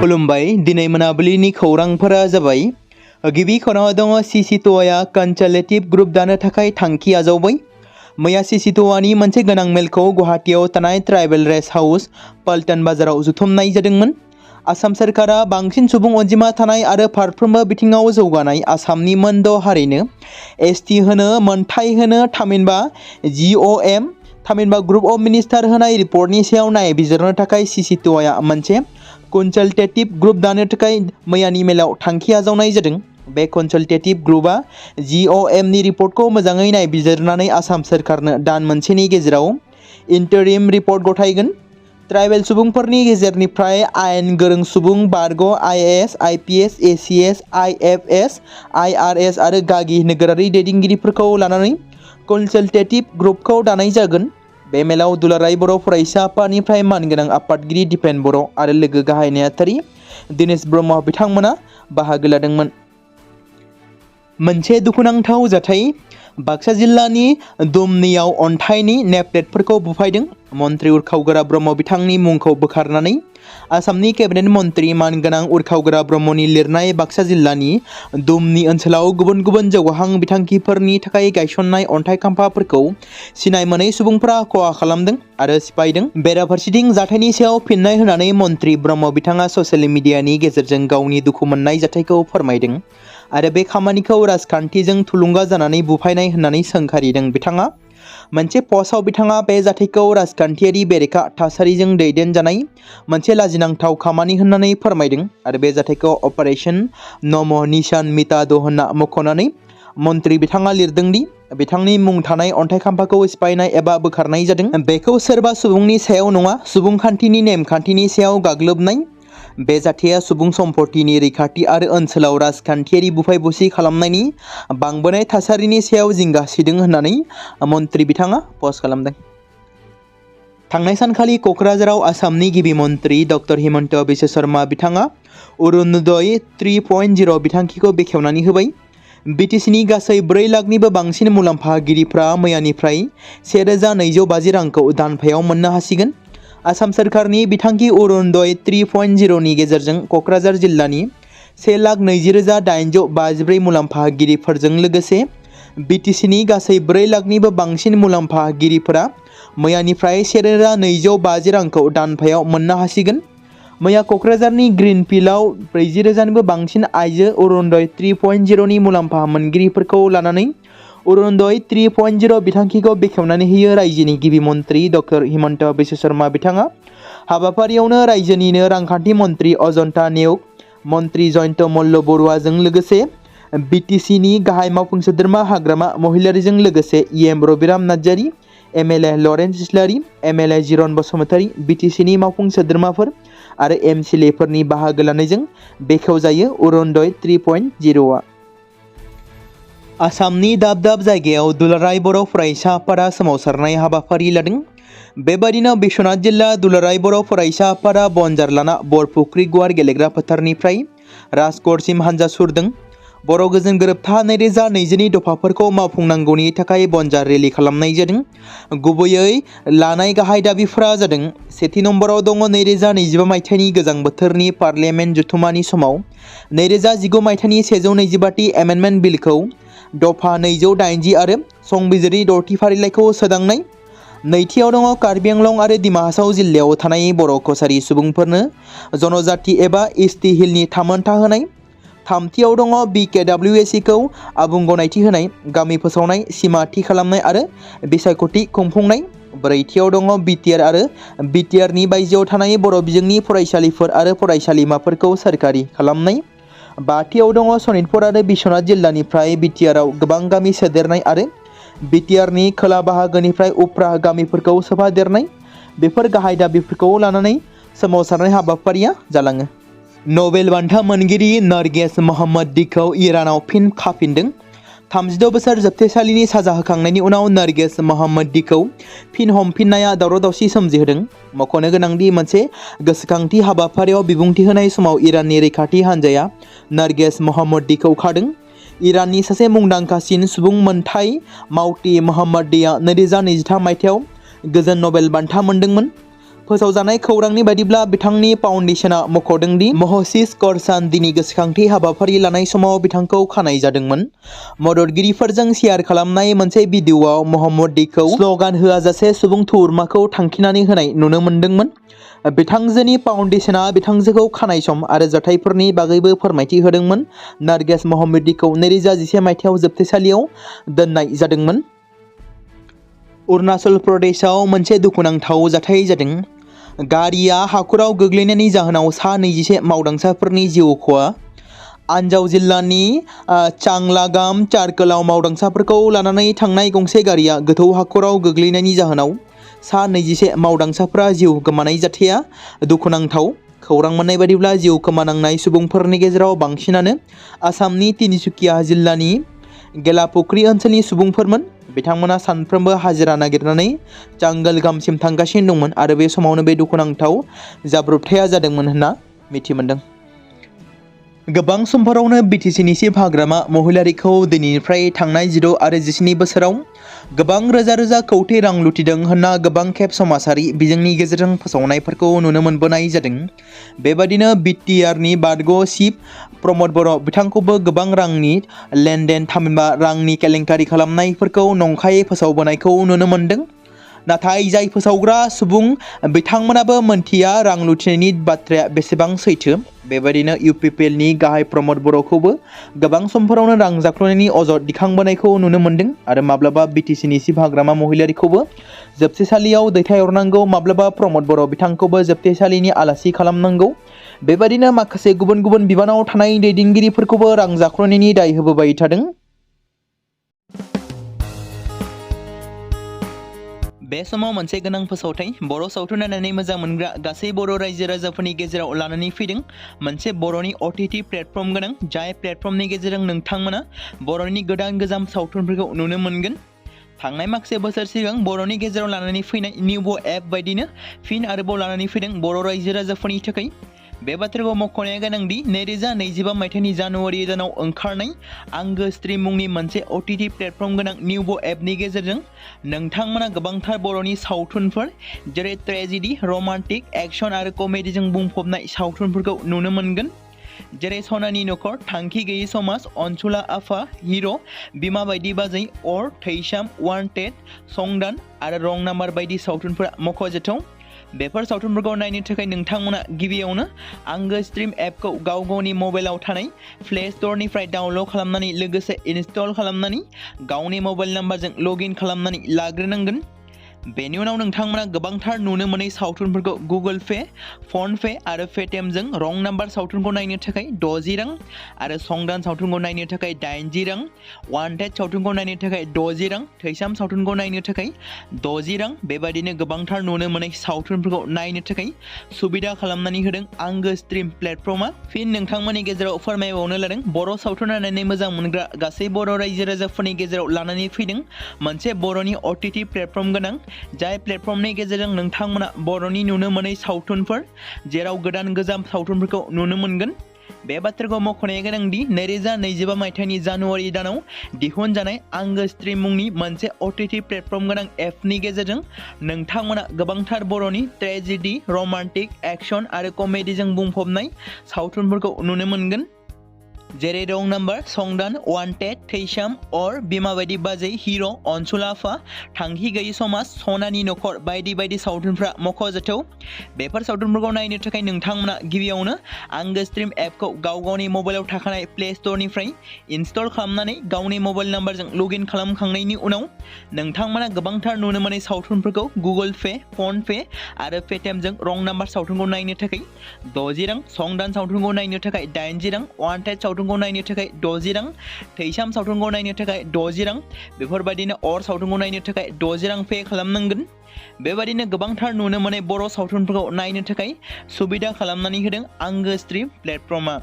खुलुमबाय दिनै मोनाबिलिनि खौरांफोरा जाबाय गिबि खौराङाव दङ सिसिट'आ कनसुलेटिभ ग्रुप दानो थाखाय थांखि आजावबाय। मैया सिसिट'आनि मोनसे गोनां मेलखौ गुवाहाटीआव थानाय ट्राइबेल रेस्ट हाउस पल्टन बाजाराव जुथुमनाय जादोंमोन। आसाम सोरखारा बांसिन सुबुं अनजिमा थानाय आरो फारफ्रोमबो बिथिङाव जौगानाय आसामनि मोन 6 हारिनो एसटि होनो मोनथाय होनो थामहिनबा GOM थामहिनबा ग्रुप अफ मिनिस्टार होनाय रिपर्टनि सायाव नायबिजिरनो थाखाय सिसिट'आ मोनसे कनसुलेटिभ ग्रुप दानो थाखाय मैयानि मेलाव थांखि आजावनाय जादों। बे कनसुलेटिभ ग्रुपआ GOM नि रिपर्टखौ मोजाङै नायबिजिरनानै आसाम सोरखारनो दान मोनसेनि गेजेराव इन्टारिम रिपर्ट गथायगोन। ट्राइबेल सुबुंफोरनि गेजेरनिफ्राय आयेन गोरों सुबुं बारग' IAS, IPS, ACS, IFS, IRS आरो गागि नोगोरारि दैदेनगिरिफोरखौ लानानै कनसुलेटिभ ग्रुपखौ दानाय जागोन। बे मेलाव दुलाराय बर' फरायसा आफादनिफ्राय मानगोनां आफादगिरि दिपेन बर' आरो लोगो गाहाय नेहाथारि दिनेश ब्रह्म बिथांमोना बाहागो लादोंमोन। मोनसे दुखुनांथाव जाथाय बाक्सा जिल्लानि दुमनियाव अन्थाइनि नेमप्लेटफोरखौ बुफायदों। मन्त्रि उरखावगोरा ब्रह्म बिथांनि मुंखौ बोखारनानै आसामनि केबिनेट मन्त्रि मानगोनां उरखावगोरा ब्रह्मनि लिरनाय बाक्सा जिल्लानि दुमनि ओनसोलाव गुबुन गुबुन जौगाहां बिथांखिफोरनि थाखाय गायसननाय अन्थाइ खाम्फाफोरखौ सिनाय मोनै सुबुंफोरा खहा खालामदों आरो सिफायदों। बेराफारसेथिं जाथायनि सायाव फिननाय होनानै मन्त्रि ब्रह्म बिथाङा ससियेल मिडियानि गेजेरजों गावनि दुखु मोननाय जाथायखौ फोरमायदों आरो बे खामानिखौ राजखान्थिजों थुलुंगा जानानै बुफायनाय होननानै सोंखारिदों। बिथाङा मोनसे पस्टआव बिथाङा बे जाथायखौ राजखान्थियारि बेरेखा थासारिजों दैदेनजानाय मोनसे लाजिनांथाव खामानि होननानै फोरमायदों आरो बे जाथायखौ अपारेशन नम निशान मिटाद' होनना मख'नानै मन्त्रि बिथाङा लिरदों दि बिथांनि मुं थानाय अन्थाइ खाम्फाखौ सिफायनाय एबा बोखारनाय जादों। बेखौ सोरबा सुबुंनि सायाव नङा सुबुंखान्थिनि नेमखान्थिनि सायाव गाग्लोबनाय। बे जाथाया सुबुं सम्पतिनि रैखाथि आरो ओनसोलाव राजखान्थियारि बुफाय बुसि खालामनायनि बांबोनाय थासारिनि सायाव जिंगा सिदों होननानै मन्त्रि बिथाङा पस्ट खालामदों। थांनाय सानखालि क'क्राझाराव आसामनि गिबि मन्त्रि डक्टर हिमन्त बिश्व शर्मा बिथाङा अरुणोदय 3.0 बिथांखिखौ बेखेवनानै होबाय। BTCनि गासै 4 लाखनिबो बांसिन मुलाम्फागिरिफ्रा मैयानिफ्राय 1250 रांखौ दानफायाव मोननो हासिगोन। आसाम सोरखारनि बिथांखि अरुणोदय 3.0 नि गेजेरजों क'क्राझार जिल्लानि 1,09,854 मुलाम्फागिरिफोरजों लोगोसे BTCनि गासै 4 लाखनिबो बांसिन मुलाम्फागिरिफोरा मैयानिफ्राय 1250 रांखौ दानफायाव मोननो हासिगोन। मैया क'क्राझारनि ग्रिनफिल्डआव 40,000निबो बांसिन आइजो अरुणोदय 3.0 नि मुलाम्फा मोनगिरिफोरखौ लानानै अरुणोदय 3.0 बिथांखिखौ बेखेवनानै होयो रायजोनि गिबि मन्त्रि डक्टर हिमन्त बिश्व शर्मा बिथाङा। हाबाफारियावनो रायजोनिनो रांखान्थि मन्त्रि अजन्ता नेउग, मन्त्रि जयन्त मल्ल बरुवाजों लोगोसे BTCनि गाहाय मावफुं सोद्रोमा हाग्रामा महिलारिजों लोगोसे EM Rabiram Narzary, MLA Lawrence Islary, MLA Jiron Basumatary, BTCनि मावफुं सोद्रोमाफोर आरो MCLAफोरनि बाहागो लानायजों बेखेवजायो अरुणोदय 3.0 आ। आसामनि दाब दाब जायगायाव दुलाराय बर' फरायसा आफादा सोमावसारनाय हाबाफारि लादों। बेबादिनो बिश्वनाथ जिल्ला दुलाराय बर' फरायसा आफादा बनजार लाना बरफुख्रि गुवार गेलेग्रा फोथारनिफ्राय राजगड़सिम हानजा सुरदों। बर' गोजोन गोरोबथा 2020नि दफाफोरखौ मावफुंनांगौनि थाखाय बनजार रेलि खालामनाय जादों। गुबैयै लानाय गाहाय दाबिफोरा जादों। सेथि नम्बराव दङ 2025 मायथाइनि गोजां बोथोरनि पार्लियामेन्ट जथुमानि समाव 2019 मायथाइनि 125 एमेन्डमेन्ट बिलखौ दफा 280 आरो संबिजिरनि 6थि फारिलाइखौ सोदांनाय। नैथियाव दङ कार्बि आंलं आरो डिमा हासाव जिल्लायाव थानाय बर' कसारि सुबुंफोरनो जनजाति एबा ST हिलनि थामोनथा होनाय। थामथियाव दङ BKWSखौ आबुं गनायथि होनाय, गामि फोसावनाय, सिमा थि खालामनाय आरो बिसायख'थि खुंफुंनाय। ब्रैथियाव दङ BTR आरो BTRनि बायजोआव थानाय बर' बिजोंनि फरायसालिफोर आरो फरायसालिमाफोरखौ सोरखारि खालामनाय। बाथियाव दङ सनितपुर आरो बिश्वनाथ जिल्लानिफ्राय BTRआव गोबां गामि सोदेरनाय आरो BTRनि खोला बाहागोनिफ्राय उफ्रा गामिफोरखौ सोफादेरनाय। बेफोर गाहाय दाबिफोरखौ लानानै सोमावसारनाय हाबाफारिया जालाङो। नबेल बान्था मोनगिरि नरगेस महम्मदीखौ इरानाव फिन खाफिनदों। 36 बोसोर जोबथेसालिनि साजा होखांनायनि उनाव नरगेस महम्मदीखौ फिन हमफिननाया दावराव दावसि सोमजिहोदों। मख'नो गोनांदि मोनसे गोसोखांथि हाबाफारियाव बिबुंथि होनाय समाव इराननि रैखाथि हान्जाया नरगेस महम्मदीखौ खादों। इराननि सासे मुंदांखासिन सुबुं मोनथाय मावथि मोहम्मदिया 2023 मायथाइयाव गोजोन नबेल बान्था मोनदोंमोन। फोसावजानाय खौरांनि बायदिब्ला बिथांनि फाउन्डेशना मख'दों दि महसिस करसान्डीनि गोसोखांथि हाबाफारि लानाय समाव बिथांखौ खानाय जादोंमोन। मददगिरिफोरजों शेयार खालामनाय मोनसे भिडिअ'आव मोहम्मदीखौ स्ल'गान होआजासे सुबुं थुबुरमाखौ थांखिनानै होनाय नुनो मोनदोंमोन। बिथांजोनि फाउन्डेशना बिथांजोखौ खानाय सम आरो जाथायफोरनि बागैबो फोरमायथि होदोंमोन। नारगेस मोहम्मदीखौ 2011 मायथाइयाव जोबथेसालियाव दोननाय जादोंमोन। अरुणाचल प्रदेशआव मोनसे दुखुनांथाव जाथाय जादों। गारिया हाखराव गोग्लैनायनि जाहोनाव सा 21 मावदांसाफोरनि जिउ खहा। आन्जाव जिल्लानि चांलागाम चार्कोलाव मावदांसाफोरखौ लानानै थांनाय गंसे गारिया गोथौ हाखराव गोग्लैनायनि जाहोनाव सा 21 मावदांसाफोरा जिउ गोमानाय जाथाया दुखुनांथाव। खौरां मोननाय बायदिब्ला जिउ खोमानांनाय सुबुंफोरनि गेजेराव बांसिनानो आसामनि तिनिसुकिया जिल्लानि गेलापुख्रि ओनसोलनि सुबुंफोरमोन। बिथांमोना सानफ्रोमबो हाजिरा नागिरनानै चांगलगामसिम थांगासिनो दंमोन आरो बे समावनो बे दुखुनांथाव जाब्रबथाया जादोंमोन होनना मिथिमोनदों। गोबां समफोरावनो बिटिसिनि चिफ हाग्रामा महिलारिखौ दिनैनिफ्राय थांनाय 16 आरो 17 बोसोराव गोबां रोजा रोजा कौटि रां लुथिदों होनना गोबां खेब समाजारि बिजोंनि गेजेरजों फोसावनायफोरखौ नुनो मोनबोनाय जादों। बेबादिनो बिटिआरनि बारग' चिफ प्रमद बर' बिथांखौबो गोबां रांनि लेनदेन थामहिनबा रांनि केलेंकारि खालामनायफोरखौ नंखायै फोसावबोनायखौ नुनो मोनदों। नाथाय जाय फोसावग्रा सुबुं बिथांमोनाबो मोनथिया रां लुथिनायनि बाथ्राया बेसेबां सैथो। बेबायदिनो इउपिपिएलनि गाहाय प्रमद बर'खौबो गोबां समफोरावनो रां जाख्ल'नायनि अजद दिखांबोनायखौ नुनो मोनदों आरो माब्लाबा बिटिसिनि चिफ हाग्रामा महिलारिखौबो जोबथेसालियाव दैथायहरनांगौ, माब्लाबा प्रमद बर' बिथांखौबो जोबथेसालिनि आलासि खालामनांगौ। बेबायदिनो माखासे गुबुन गुबुन बिबानाव थानाय दैदेनगिरिफोरखौबो रां जाख्ल'नायनि दाय होबोबाय थादों। बे समाव मोनसे गोनां फोसावथाय बर' सावथुन नायनानै मोजां मोनग्रा गासै बर' रायजो राजाफोरनि गेजेराव लानानै फैदों। मोनसे बर'नि OTT प्लेटफर्म गोनां, जाय प्लेटफर्मनि गेजेरजों नोंथांमोना बर'नि गोदान गोजाम सावथुनफोरखौ नुनो मोनगोन। थांनाय माखासे बोसोर सिगां बर'नि गेजेराव लानानै फैनाय निउबो एप बायदिनो फिन आरोबाव लानानै फैदों बर' रायजो राजाफोरनि थाखाय। बे बाथ्राखौ मख'नाया गोनांदि 2025 मायथाइनि जानुवारि दानाव ओंखारनाय आंगो स्ट्रिम मुंनि मोनसे OTT प्लेटफर्म गोनां निउबो एपनि गेजेरजों नोंथांमोना गोबांथार बर'नि सावथुनफोर जेरै ट्रेजेडि, रमान्टिक, एक्शन आरो कमेडिजों बुंफबनाय सावथुनफोरखौ नुनो मोनगोन। जेरै सनानि नखर, थांखि गैयै समाज, अनसुला आफा, हिर', बिमा बायदि बाजै, अर, थैसाम, वान्टेड, संदान आरो रं नाम्बार बायदि सावथुनफोरा मख'जाथाव। बेफोर सावथुनफोरखौ नायनो थाखाय नोंथांमोना गिबियावनो आंगो स्ट्रिम एपखौ गाव गावनि मबाइलाव थानाय प्ले स्ट'रनिफ्राय डाउनल'ड खालामनानै लोगोसे इनस्टल खालामनानै गावनि मबाइल नाम्बारजों लगइन खालामनानै लाग्रोनांगोन। बेनि उनाव नोंथांमोना गोबांथार नुनो मोनै सावथुनफोरखौ गुगोल पे, फन पे आरो पेटिएमजों रं नाम्बार सावथुनखौ नायनो थाखाय 60 रां आरो संदान सावथुनखौ नायनो थाखाय 80 रां, वान्टेड सावथुनखौ नायनो थाखाय 60 रां, थैसाम सावथुनखौ नायनो थाखाय 60 रां बेबायदिनो गोबांथार नुनो मोनै सावथुनफोरखौ नायनो थाखाय सुबिदा खालामनानै होदों आंगो स्ट्रिम प्लेटफर्मा। फिन नोंथांमोननि गेजेराव फोरमायबावनो लादों बर' सावथुन नायनानै मोजां मोनग्रा गासै बर' रायजो राजाफोरनि गेजेराव लानानै फैदों मोनसे बर'नि OTT प्लेटफर्म गोनां, जाय प्लेटफर्मनि गेजेरजों नोंथांमोना बर'नि नुनो मोनै सावथुनफोर जेराव गोदान गोजाम सावथुनफोरखौ नुनो मोनगोन। बे बाथ्राखौ मख'नाया गोनांदि 2025 मायथाइनि जानुवारि दानाव दिहुनजानाय आंगो स्ट्रिम मुंनि मोनसे OTT प्लेटफर्म गोनां एपनि गेजेरजों नोंथांमोना गोबांथार बर'नि ट्रेजेडि, रमान्टिक, एक्शन आरो कमेडिजों बुंफबनाय सावथुनफोरखौ नुनो मोनगोन। जेरै रं नाम्बार, संदान, वान्टेड, थैसाम, अर, बिमा बायदि बाजै, हिर', अनसुला आफा, थांखि गैयै समाज, सनानि नखर बायदि बायदि सावथुनफ्रा मख'जाथाव। बेफोर सावथुनफोरखौ नायनो थाखाय नोंथांमोना गिबियावनो आंगो स्ट्रिम एपखौ गाव गावनि मबाइलाव थाखानाय प्ले स्ट'रनिफ्राय इनस्टल खालामनानै गावनि मबाइल नाम्बारजों लगइन खालामखांनायनि उनाव नोंथांमोना गोबांथार नुनो मोनै सावथुनफोरखौ गुगोल पे, फन पे आरो पेटिएमजों रं नाम्बार सावथुनखौ नायनो थाखाय 60 रां, संदान सावथुनखौ नायनो थाखाय 80 रां, वान्टेड सावथुनखौ नायनो थाखाय 60 रां, थैसाम सावथुनखौ नायनो थाखाय 60 रां बेफोरबायदिनो अर सावथुनखौ नायनो थाखाय 60 रां पे खालामनांगोन। बेबायदिनो गोबांथार नुनो मोनै बर' सावथुनफोरखौ नायनो थाखाय सुबिदा खालामनानै होदों आंगो स्ट्रिम प्लेटफर्मा।